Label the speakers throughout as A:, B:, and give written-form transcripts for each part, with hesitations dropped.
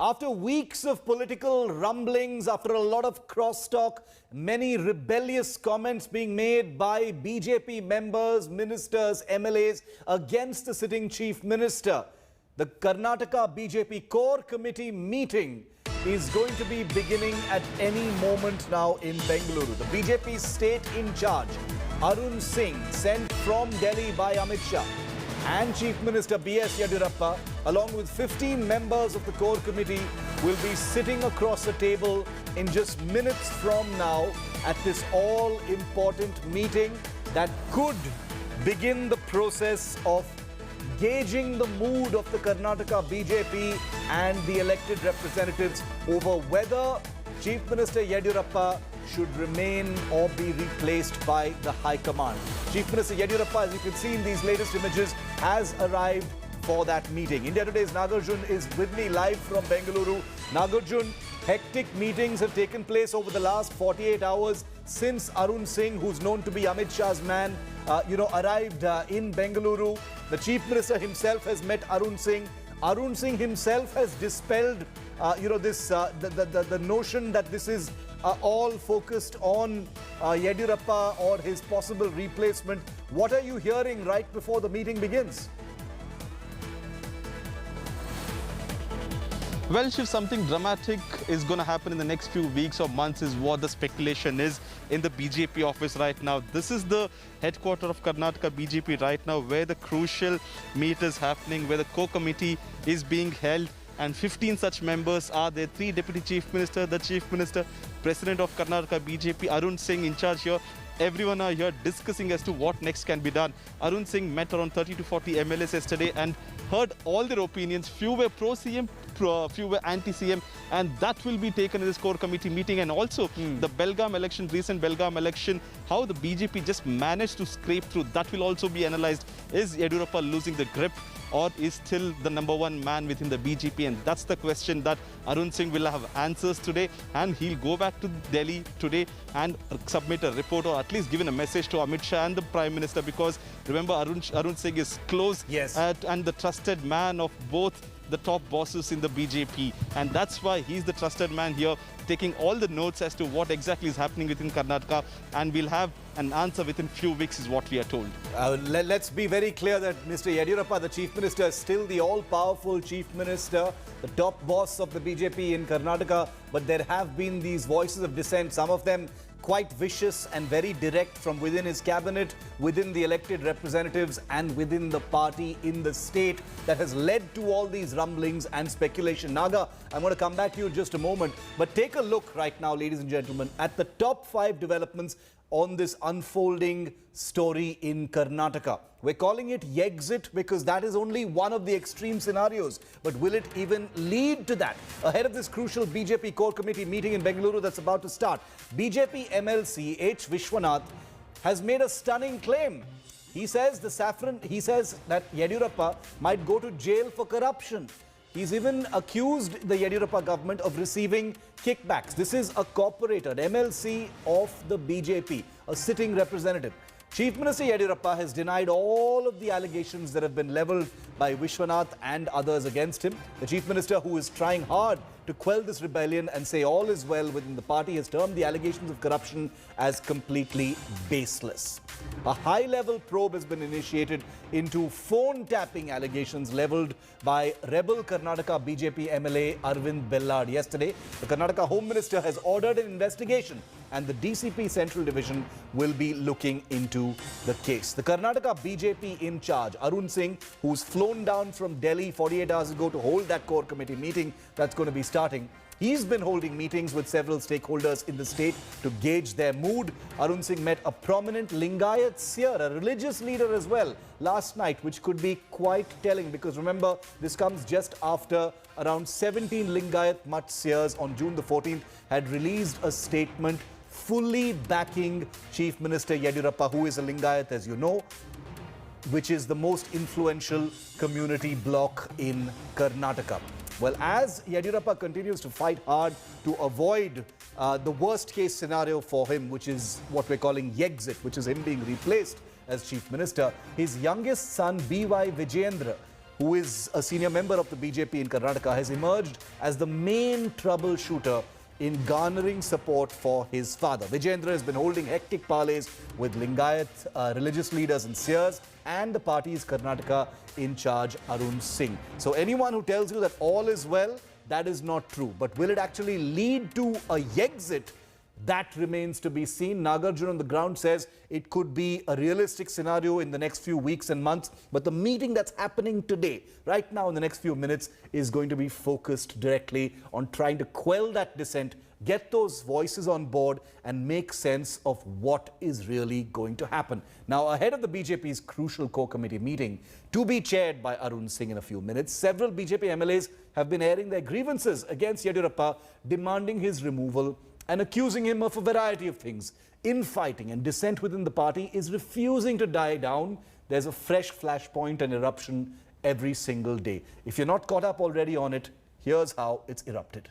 A: After weeks of political rumblings, after a lot of crosstalk, many rebellious comments being made by BJP members, ministers, MLAs against the sitting chief minister, the Karnataka BJP core committee meeting is going to be beginning at any moment now in Bengaluru. The BJP state in charge, Arun Singh, sent from Delhi by Amit Shah, and Chief Minister B.S. Yediyurappa, along with 15 members of the core committee, will be sitting across a table in just minutes from now at this all-important meeting that could begin the process of gauging the mood of the Karnataka BJP and the elected representatives over whether Chief Minister Yediyurappa should remain or be replaced by the High Command. Chief Minister Yediyurappa, as you can see in these latest images, has arrived for that meeting. India Today's Nagarjun is with me live from Bengaluru. Nagarjun, hectic meetings have taken place over the last 48 hours since Arun Singh, who's known to be Amit Shah's man, arrived in Bengaluru. The Chief Minister himself has met Arun Singh. Arun Singh himself has dispelled, the notion that this is all focused on Yediyurappa or his possible replacement. What are you hearing right before the meeting begins?
B: Well, Shiv, something dramatic is going to happen in the next few weeks or months is what the speculation is in the BJP office right now. This is the headquarters of Karnataka BJP right now, where the crucial meet is happening, where the core committee is being held, and 15 such members are there. 3 Deputy Chief Minister, the Chief Minister, President of Karnataka BJP, Arun Singh in charge here. Everyone are here discussing as to what next can be done. Arun Singh met around 30 to 40 MLAs yesterday and heard all their opinions. Few were pro-CM, few were anti-CM, and that will be taken in this core committee meeting. And also the Belgaum election, recent Belgaum election, how the BJP just managed to scrape through, that will also be analysed. Is Yediyurappa losing the grip, or is still the #1 man within the BJP? And that's the question that Arun Singh will have answers today, and he'll go back to Delhi today and submit a report, or at least given a message to Amit Shah and the Prime Minister, because remember Arun Singh is close and the trusted man of both the top bosses in the BJP, and that's why he's the trusted man here, taking all the notes as to what exactly is happening within Karnataka, and we'll have an answer within few weeks is what we are told.
A: Let's be very clear that Mr. Yediyurappa, the Chief Minister, is still the all-powerful Chief Minister, the top boss of the BJP in Karnataka, but there have been these voices of dissent, some of them quite vicious and very direct from within his cabinet, within the elected representatives and within the party in the state, that has led to all these rumblings and speculation. Naga, I'm going to come back to you in just a moment, but take a look right now, ladies and gentlemen, at the top 5 developments on this unfolding story in Karnataka. We're calling it Yexit because that is only one of the extreme scenarios. But will it even lead to that? Ahead of this crucial BJP core committee meeting in Bengaluru that's about to start, BJP MLC H. Vishwanath has made a stunning claim. He says that Yediyurappa might go to jail for corruption. He's even accused the Yediyurappa government of receiving kickbacks. This is a corporator, an MLC of the BJP, a sitting representative. Chief Minister Yediyurappa has denied all of the allegations that have been levelled by Vishwanath and others against him. The Chief Minister, who is trying hard to quell this rebellion and say all is well within the party, has termed the allegations of corruption as completely baseless. A high-level probe has been initiated into phone-tapping allegations levelled by rebel Karnataka BJP MLA Arvind Bellad yesterday. The Karnataka Home Minister has ordered an investigation, and the DCP Central Division will be looking into the case. The Karnataka BJP in charge, Arun Singh, who's flown down from Delhi 48 hours ago to hold that core committee meeting that's going to be starting. He's been holding meetings with several stakeholders in the state to gauge their mood. Arun Singh met a prominent Lingayat seer, a religious leader as well, last night, which could be quite telling because remember, this comes just after around 17 Lingayat Mutt seers on June the 14th had released a statement fully backing Chief Minister Yediyurappa, who is a Lingayat, as you know, which is the most influential community bloc in Karnataka. Well, as Yediyurappa continues to fight hard to avoid the worst case scenario for him, which is what we're calling Yexit, which is him being replaced as Chief Minister, his youngest son B.Y. Vijayendra who is a senior member of the BJP in Karnataka, has emerged as the main troubleshooter in garnering support for his father. Vijayendra has been holding hectic parleys with Lingayat religious leaders and seers and the party's Karnataka in charge Arun Singh. So anyone who tells you that all is well, that is not true. But will it actually lead to a exit? That remains to be seen. Nagarjun on the ground says it could be a realistic scenario in the next few weeks and months. But the meeting that's happening today, right now in the next few minutes, is going to be focused directly on trying to quell that dissent, get those voices on board and make sense of what is really going to happen. Now, ahead of the BJP's crucial core committee meeting to be chaired by Arun Singh in a few minutes, several BJP MLAs have been airing their grievances against Yediyurappa, demanding his removal and accusing him of a variety of things. Infighting and dissent within the party is refusing to die down. There's a fresh flashpoint and eruption every single day. If you're not caught up already on it, here's how it's erupted.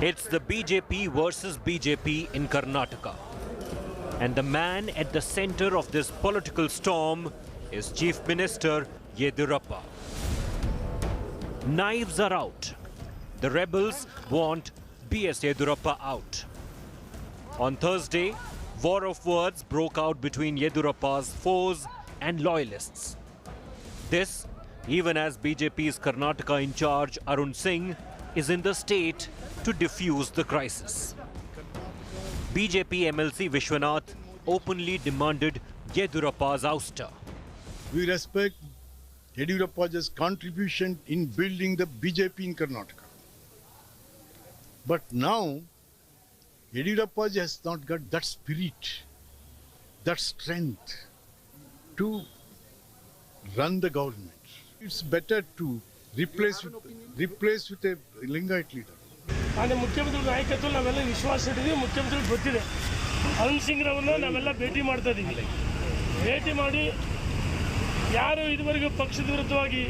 C: It's the BJP versus BJP in Karnataka. And the man at the center of this political storm is Chief Minister Yediyurappa. Knives are out. The rebels want B.S. Yediyurappa out. On Thursday, war of words broke out between Yediyurappa's foes and loyalists. This, even as BJP's Karnataka in charge Arun Singh is in the state to diffuse the crisis. BJP MLC Vishwanath openly demanded Yediyurappa's ouster.
D: We respect Yediyurappa's contribution in building the BJP in Karnataka. But now, Yediyurappa has not got that spirit, that strength to run the government. It's better to replace with a Lingayat leader.
E: ಮಾನ್ಯ ಮುಖ್ಯಮಂತ್ರಿ ನಾಯಕತ್ವ ನಾವೆಲ್ಲ ವಿಶ್ವಾಸ ಇಟ್ಟಿದ್ದೀವಿ. ಮುಖ್ಯಮಂತ್ರಿಗೆ ಗೊತ್ತಿದೆ. ಅರುಣ್ ಸಿಂಗ್ ರವರನ್ನ ನಾವೆಲ್ಲ ಭೇಟಿ ಮಾಡ್ತಾ ಇದ್ದೀವಿ. ಭೇಟಿ ಮಾಡಿ ಯಾರು ಇದುವರೆಗೂ ಪಕ್ಷದ ವಿರುದ್ಧವಾಗಿ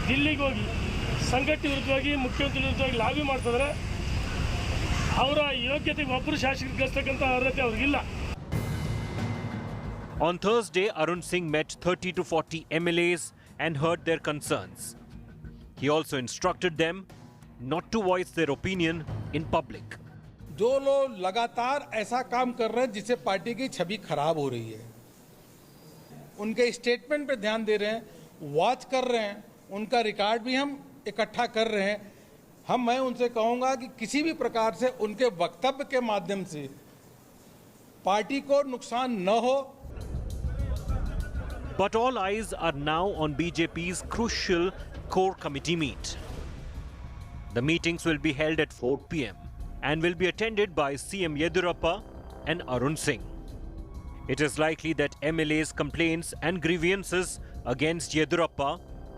E: ದಿಲ್ಲಿಗೆ ಹೋಗಿ ಸಂಘಟನೆ ವಿರುದ್ಧವಾಗಿ ಮುಖ್ಯಮಂತ್ರಿ ವಿರುದ್ಧವಾಗಿ ಲಾಬಿ ಮಾಡ್ತಿದ್ದಾರೆ, ಅವರ ಯೋಗ್ಯತೆಗೆ ಒಬ್ಬರು ಶಾಸಕರಿಗೆ ಗಳಿಸ್ತಕ್ಕಂಥ ಅರ್ಹತೆ ಅವ್ರಿಗಿಲ್ಲ.
C: On Thursday, Arun Singh met 30 to 40 MLAs and heard their concerns. He also instructed them not to voice their opinion in public.
F: जो लोग लगातार ऐसा काम कर रहे हैं जिससे पार्टी की छवि खराब हो रही है, उनके स्टेटमेंट पे ध्यान दे रहे हैं, वॉच कर रहे हैं, उनका रिकॉर्ड भी हम इकट्ठा कर रहे हैं. मैं उनसे कहूंगा कि किसी भी प्रकार से उनके वक्तव्य के माध्यम से पार्टी को नुकसान न हो.
C: But all eyes are now on BJP's crucial core committee meet. The meetings will be held at 4 p.m. and will be attended by CM Yediyurappa and Arun Singh. It is likely that MLA's complaints and grievances against Yediyurappa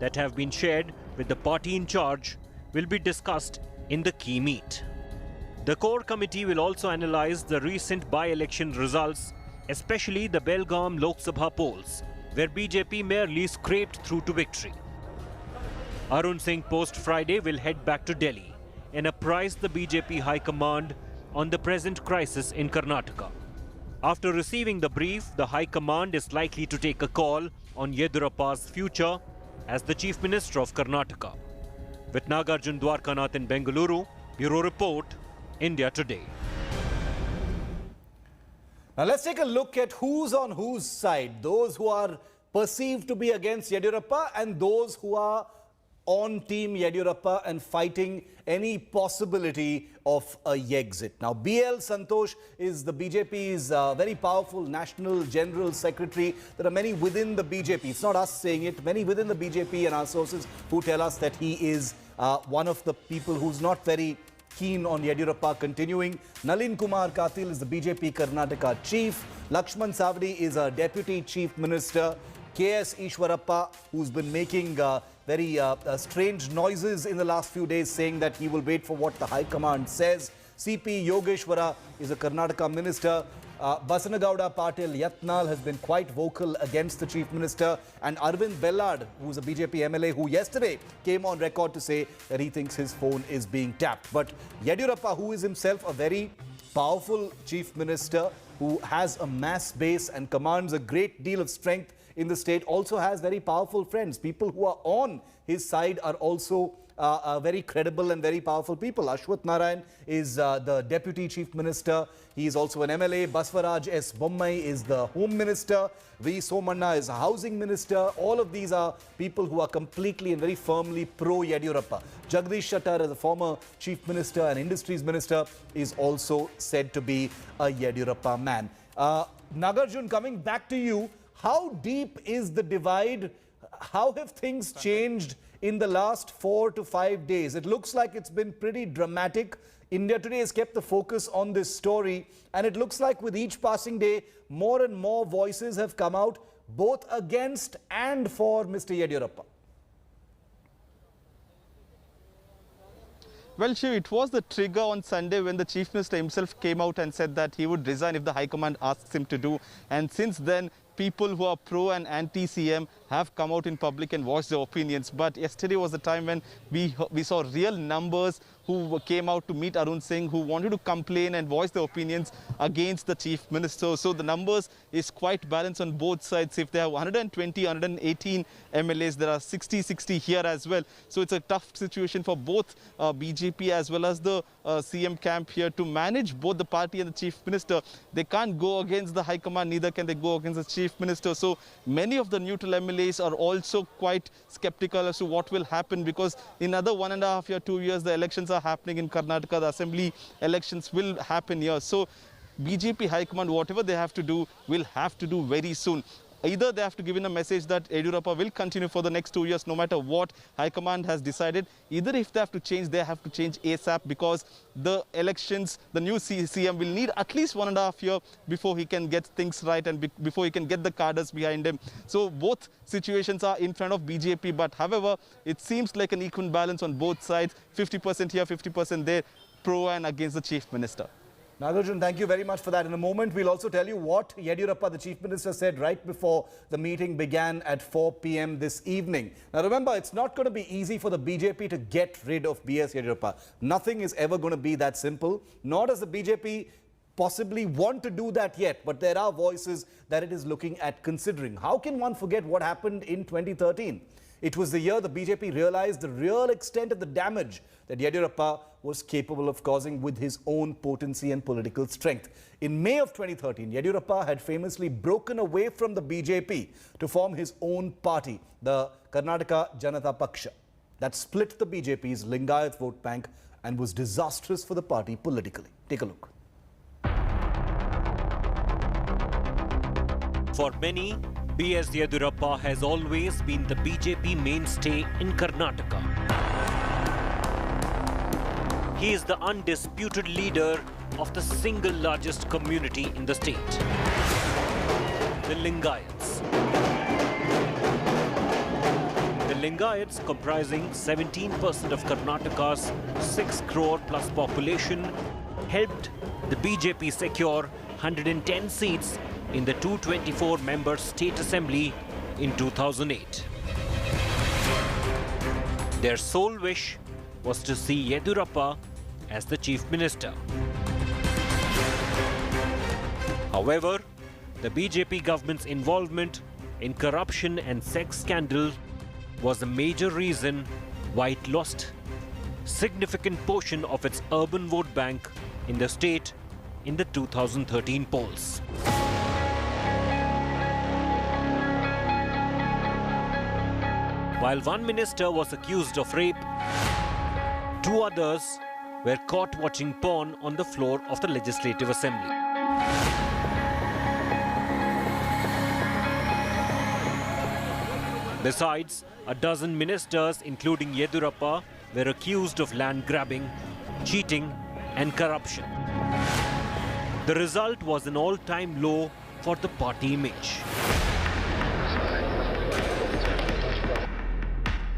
C: that have been shared with the party in charge will be discussed in the key meet. The core committee will also analyze the recent by-election results, especially the Belgaum Lok Sabha polls, where BJP merely scraped through to victory. Arun Singh post-Friday will head back to Delhi and apprise the BJP High Command on the present crisis in Karnataka. After receiving the brief, the High Command is likely to take a call on Yediyurappa's future as the Chief Minister of Karnataka. With Nagarjun Dwarkanath in Bengaluru, Bureau Report, India Today.
A: Now let's take a look at who's on whose side. Those who are perceived to be against Yediyurappa and those who are on Team Yediyurappa and fighting any possibility of a exit. Now, B.L. Santosh is the BJP's very powerful National General Secretary. There are many within the BJP. It's not us saying it. Many within the BJP and our sources who tell us that he is one of the people who's not very keen on Yediyurappa continuing. Nalin Kumar Katil is the BJP Karnataka chief. Lakshman Savadi is a deputy chief minister. K.S. Ishwarappa, who's been making very strange noises in the last few days, saying that he will wait for what the High Command says. C.P. Yogeshwara is a Karnataka minister. Basanagowda Patil Yatnal has been quite vocal against the Chief Minister. And Arvind Bellad, who's a BJP MLA, who yesterday came on record to say that he thinks his phone is being tapped. But Yediyurappa, who is himself a very powerful Chief Minister, who has a mass base and commands a great deal of strength in the state, also has very powerful friends. People who are on his side are also very credible and very powerful people. Ashwath Narayan is the Deputy Chief Minister. He is also an MLA. Baswaraj S. Bommai is the Home Minister. V. Somanna is a Housing Minister. All of these are people who are completely and very firmly pro-Yediyurappa. Jagdish Shettar, as a former Chief Minister and Industries Minister, is also said to be a Yediyurappa man. Nagarjun, coming back to you, how deep is the divide? How have things changed in the last 4 to 5 days? It looks like it's been pretty dramatic. India Today has kept the focus on this story, and it looks like with each passing day, more and more voices have come out, both against and for Mr. Yediyurappa.
B: Well, Shiv, it was the trigger on Sunday when the Chief Minister himself came out and said that he would resign if the High Command asks him to do. And since then, people who are pro and anti-CM have come out in public and voiced their opinions. But yesterday was the time when we saw real numbers who came out to meet Arun Singh, who wanted to complain and voice their opinions against the Chief Minister. So the numbers is quite balanced on both sides. If they have 120, 118 MLAs, there are 60 here as well. So it's a tough situation for both BJP as well as the CM camp here to manage both the party and the Chief Minister. They can't go against the High Command, neither can they go against the Chief Minister. So many of the neutral MLAs are also quite skeptical as to what will happen, because in another 1.5 years, 2 years, the elections are happening in Karnataka. The assembly elections will happen here. So BJP High Command, whatever they have to do, will have to do very soon. Either they have to give in a message that Yediyurappa will continue for the next 2 years, no matter what High Command has decided. Either if they have to change, they have to change ASAP, because the elections, the new CM will need at least 1.5 years before he can get things right and before he can get the cadres behind him. So both situations are in front of BJP. But however, it seems like an equal balance on both sides, 50% here, 50% there, pro and against the Chief Minister.
A: Nagarjun, thank you very much for that. In a moment, we'll also tell you what Yediyurappa, the Chief Minister, said right before the meeting began at 4 p.m. this evening. Now, remember, it's not going to be easy for the BJP to get rid of B.S. Yediyurappa. Nothing is ever going to be that simple, nor does the BJP possibly want to do that yet. But there are voices that it is looking at considering. How can one forget what happened in 2013? It was the year the BJP realized the real extent of the damage that Yediyurappa was capable of causing with his own potency and political strength. In May of 2013, Yediyurappa had famously broken away from the BJP to form his own party, the Karnataka Janata Paksha. That split the BJP's Lingayat vote bank and was disastrous for the party politically. Take a look.
C: For many, B.S. Yediyurappa has always been the BJP mainstay in Karnataka. He is the undisputed leader of the single largest community in the state, the Lingayats. The Lingayats, comprising 17% of Karnataka's 6 crore plus population, helped the BJP secure 110 seats in the 224-member State Assembly in 2008. Their sole wish was to see Yediyurappa as the Chief Minister. However, the BJP government's involvement in corruption and sex scandal was a major reason why it lost significant portion of its urban vote bank in the state in the 2013 polls. While one minister was accused of rape, 2 others were caught watching porn on the floor of the Legislative Assembly. Besides, a dozen ministers, including Yediyurappa, were accused of land grabbing, cheating and corruption. The result was an all-time low for the party image.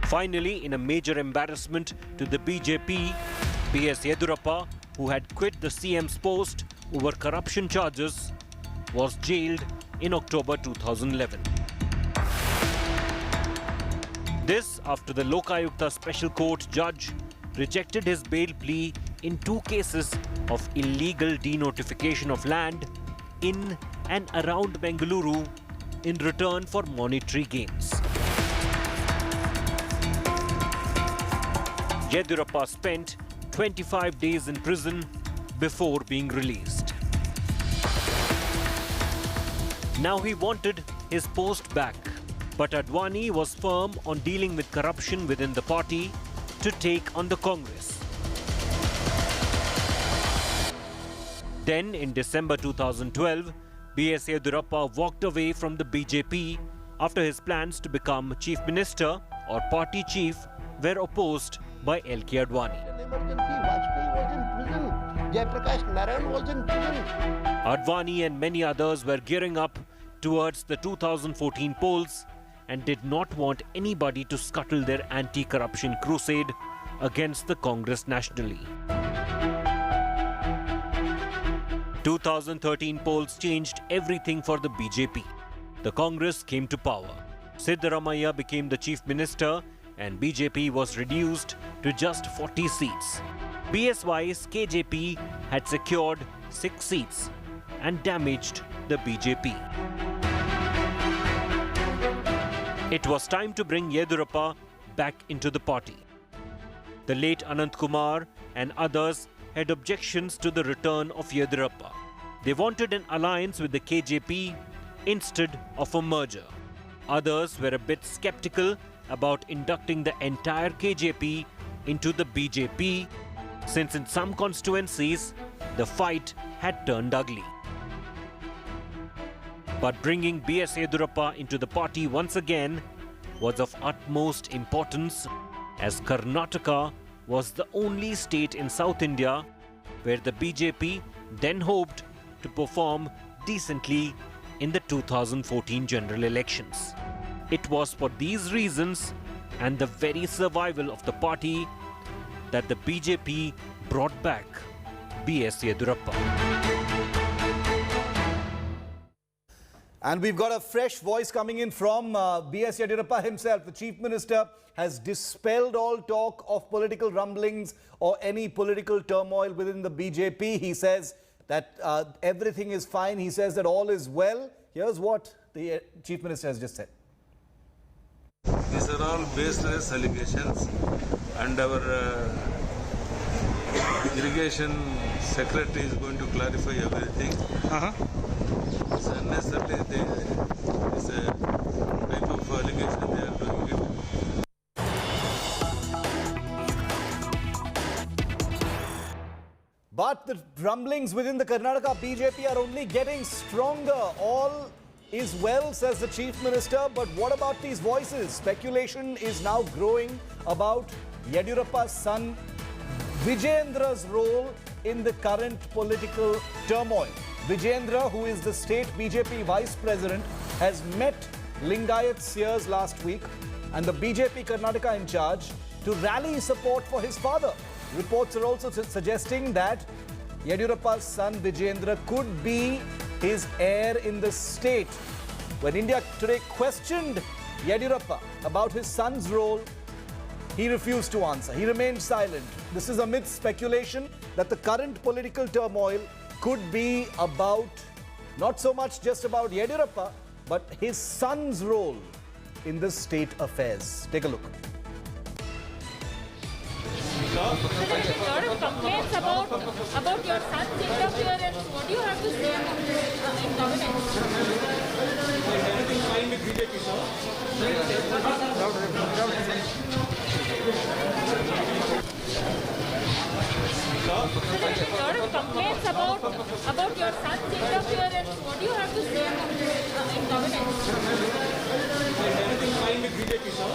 C: Finally, in a major embarrassment to the BJP, B.S. Yediyurappa, who had quit the CM's post over corruption charges, was jailed in October 2011. This after the Lokayukta Special Court judge rejected his bail plea in 2 cases of illegal denotification of land in and around Bengaluru in return for monetary gains. Yediyurappa spent 25 days in prison before being released. Now he wanted his post back, but Advani was firm on dealing with corruption within the party to take on the Congress. Then, in December 2012, B.S. Yediyurappa walked away from the BJP after his plans to become Chief Minister or Party Chief were opposed by L.K. Advani.
G: Emergency, Vajpayee was in prison. Jayaprakash Narayan was in prison.
C: Advani and many others were gearing up towards the 2014 polls and did not want anybody to scuttle their anti-corruption crusade against the Congress nationally. 2013 polls changed everything for the BJP. The Congress came to power. Siddaramaiah became the Chief Minister and BJP was reduced to just 40 seats. BSY's KJP had secured 6 seats and damaged the BJP. It was time to bring Yediyurappa back into the party. The late Anant Kumar and others had objections to the return of Yediyurappa. They wanted an alliance with the KJP instead of a merger. Others were a bit skeptical about inducting the entire KJP into the BJP, since in some constituencies the fight had turned ugly. But bringing B.S. Yediyurappa into the party once again was of utmost importance, as Karnataka was the only state in South India where the BJP then hoped to perform decently in the 2014 general elections. It was for these reasons and the very survival of the party that the BJP brought back B.S. Yediyurappa.
A: And we've got a fresh voice coming in from B.S. Yediyurappa himself. The Chief Minister has dispelled all talk of political rumblings or any political turmoil within the BJP. He says that everything is fine. He says that all is well. Here's what the Chief Minister has just said.
H: These are all baseless allegations, and our irrigation secretary is going to clarify everything. It's unnecessarily it's a type of allegation they are doing it.
A: But the rumblings within the Karnataka BJP are only getting stronger. All is well, says the Chief Minister. But what about these voices? Speculation is now growing about Yediyurappa's son Vijayendra's role in the current political turmoil. Vijayendra, who is the state BJP vice president, has met Lingayat Seers last week and the BJP Karnataka in charge to rally support for his father. Reports are also suggesting that Yediyurappa's son Vijayendra could be his heir in the state. When India Today questioned Yediyurappa about his son's role, he refused to answer. He remained silent. This is amidst speculation that the current political turmoil could be about, not so much just about Yediyurappa, but his son's role in the state affairs. Take a look.
I: A lot of complaints about your son's interference. What do you have to say about this in governance?
J: Everything fine with BJP, sir?
I: A lot of complaints about your son's interference. What do you have to say about this in governance?
J: Everything fine with BJP, sir?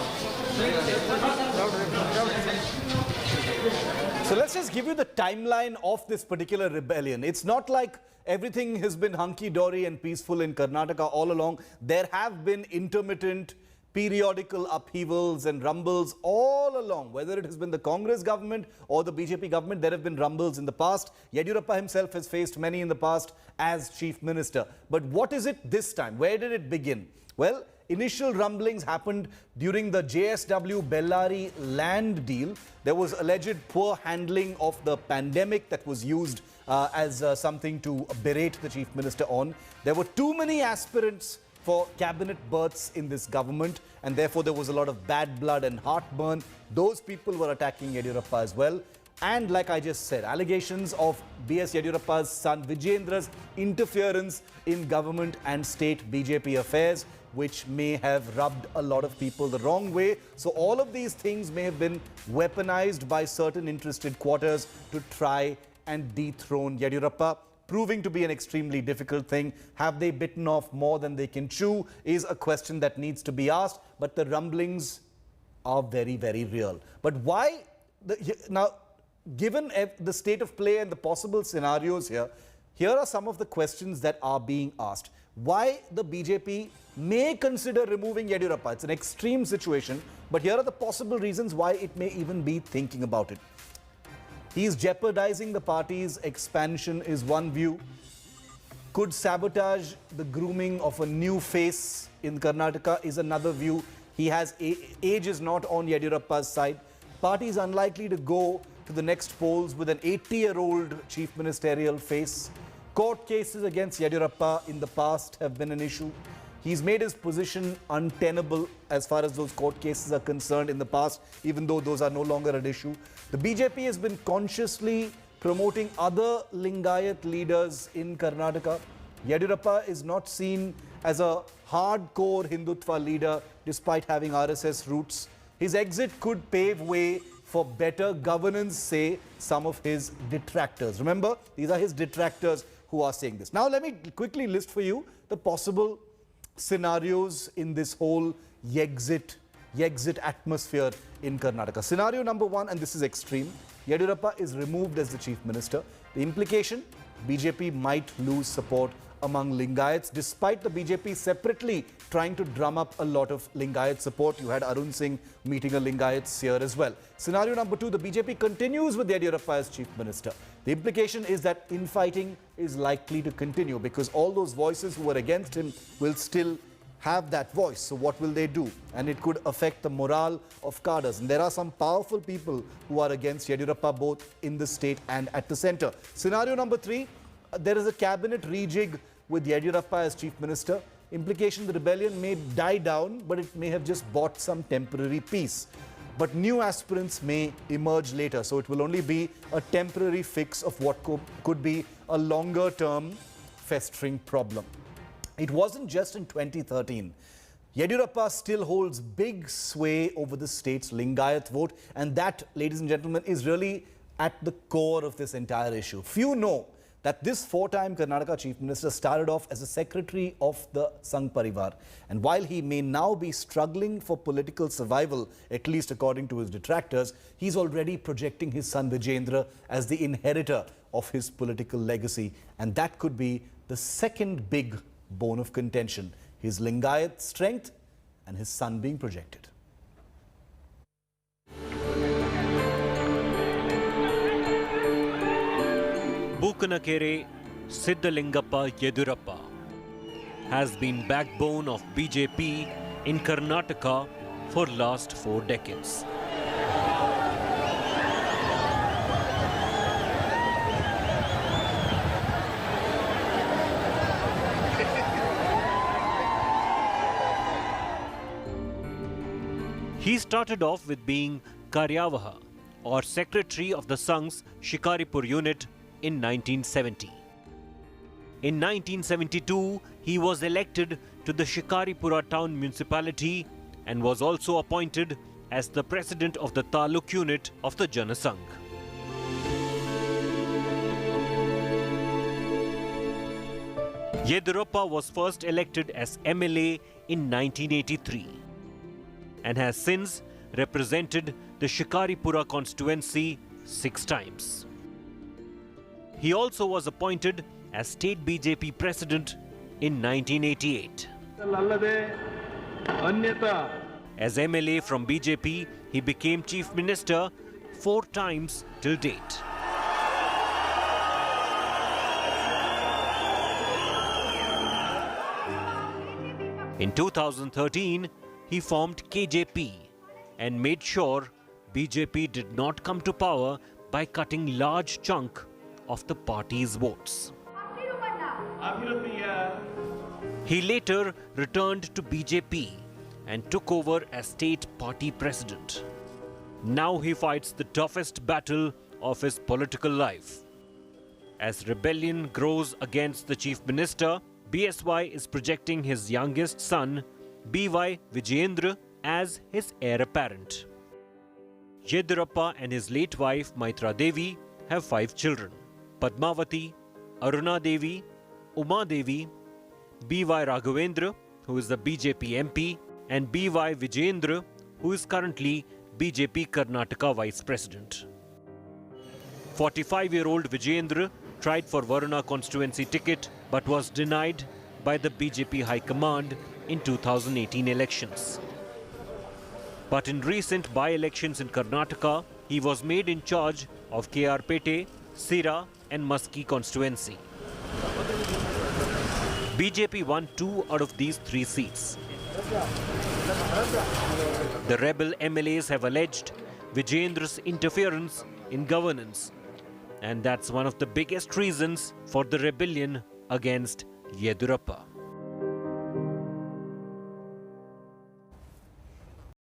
A: So let's just give you the timeline of this particular rebellion. It's not like everything has been hunky-dory and peaceful in Karnataka all along. There have been intermittent, periodical upheavals and rumbles all along. Whether it has been the Congress government or the BJP government, there have been rumbles in the past. Yediyurappa himself has faced many in the past as Chief Minister. But what is it this time? Where did it begin? Well, initial rumblings happened during the JSW Bellary land deal. There was alleged poor handling of the pandemic that was used as something to berate the chief minister on. There were too many aspirants for cabinet berths in this government, and therefore there was a lot of bad blood and heartburn. Those people were attacking Yediyurappa as well. And like I just said, allegations of B.S. Yediyurappa's son Vijendra's interference in government and state BJP affairs, which may have rubbed a lot of people the wrong way. So all of these things may have been weaponized by certain interested quarters to try and dethrone Yediyurappa, proving to be an extremely difficult thing. Have they bitten off more than they can chew is a question that needs to be asked, but the rumblings are very, very real. But why? Now, given the state of play and the possible scenarios here, here are some of the questions that are being asked. Why the BJP may consider removing Yediyurappa? It's an extreme situation, but here are the possible reasons why it may even be thinking about it. He's jeopardizing the party's expansion is one view. Could sabotage the grooming of a new face in Karnataka is another view. Age is not on Yediyurappa's side. Party is unlikely to go to the next polls with an 80-year-old chief ministerial face. Court cases against Yediyurappa in the past have been an issue. He's made his position untenable as far as those court cases are concerned in the past, even though those are no longer an issue. The BJP has been consciously promoting other Lingayat leaders in Karnataka. Yediyurappa is not seen as a hardcore Hindutva leader despite having RSS roots. His exit could pave way for better governance, say some of his detractors. Remember, these are his detractors who are saying this. Now, let me quickly list for you the possible scenarios in this whole Yexit atmosphere in Karnataka. Scenario number one, and this is extreme, Yediyurappa is removed as the chief minister. The implication, BJP might lose support among Lingayats, despite the BJP separately trying to drum up a lot of Lingayat support. You had Arun Singh meeting a Lingayat seer as well. Scenario number two, the BJP continues with Yediyurappa as chief minister. The implication is that infighting is likely to continue because all those voices who were against him will still have that voice. So what will they do? And it could affect the morale of cadres. And there are some powerful people who are against Yediyurappa both in the state and at the center. Scenario number three, there is a cabinet rejig with Yediyurappa as chief minister. Implication, the rebellion may die down, but it may have just bought some temporary peace. But new aspirants may emerge later, so it will only be a temporary fix of what could be a longer-term festering problem. It wasn't just in 2013. Yediyurappa still holds big sway over the state's Lingayat vote, and that, ladies and gentlemen, is really at the core of this entire issue. Few know that this four-time Karnataka chief minister started off as a secretary of the Sangh Parivar. And while he may now be struggling for political survival, at least according to his detractors, he's already projecting his son Vijendra as the inheritor of his political legacy. And that could be the second big bone of contention, his Lingayat strength and his son being projected.
C: Bukanakere Siddhalingappa Yediyurappa has been backbone of BJP in Karnataka for last 4 decades. He started off with being Karyavaha, or secretary of the Sangh's Shikaripur unit, in 1970. In 1972, he was elected to the Shikaripura town municipality and was also appointed as the president of the Taluk unit of the Janasangh. Yediyurappa was first elected as MLA in 1983 and has since represented the Shikaripura constituency 6 times. He also was appointed as state BJP president in 1988. As MLA from BJP, he became chief minister 4 times till date. In 2013, he formed KJP and made sure BJP did not come to power by cutting large chunk of the party's votes. He later returned to BJP and took over as state party president. Now he fights the toughest battle of his political life. As rebellion grows against the chief minister, BSY is projecting his youngest son, BY Vijayendra, as his heir apparent. Yediyurappa and his late wife Maitra Devi have 5 children: Padmavati, Aruna Devi, Uma Devi, BY Raghavendra, who is the BJP MP, and BY Vijayendra, who is currently BJP Karnataka Vice President. 45-year-old Vijayendra tried for Varuna constituency ticket but was denied by the BJP High Command in 2018 elections. But in recent by-elections in Karnataka, he was made in charge of KR Pete, Sira and Maski constituency. BJP won 2 out of these 3 seats. The rebel MLAs have alleged Vijayendra's interference in governance, and that's one of the biggest reasons for the rebellion against Yediyurappa.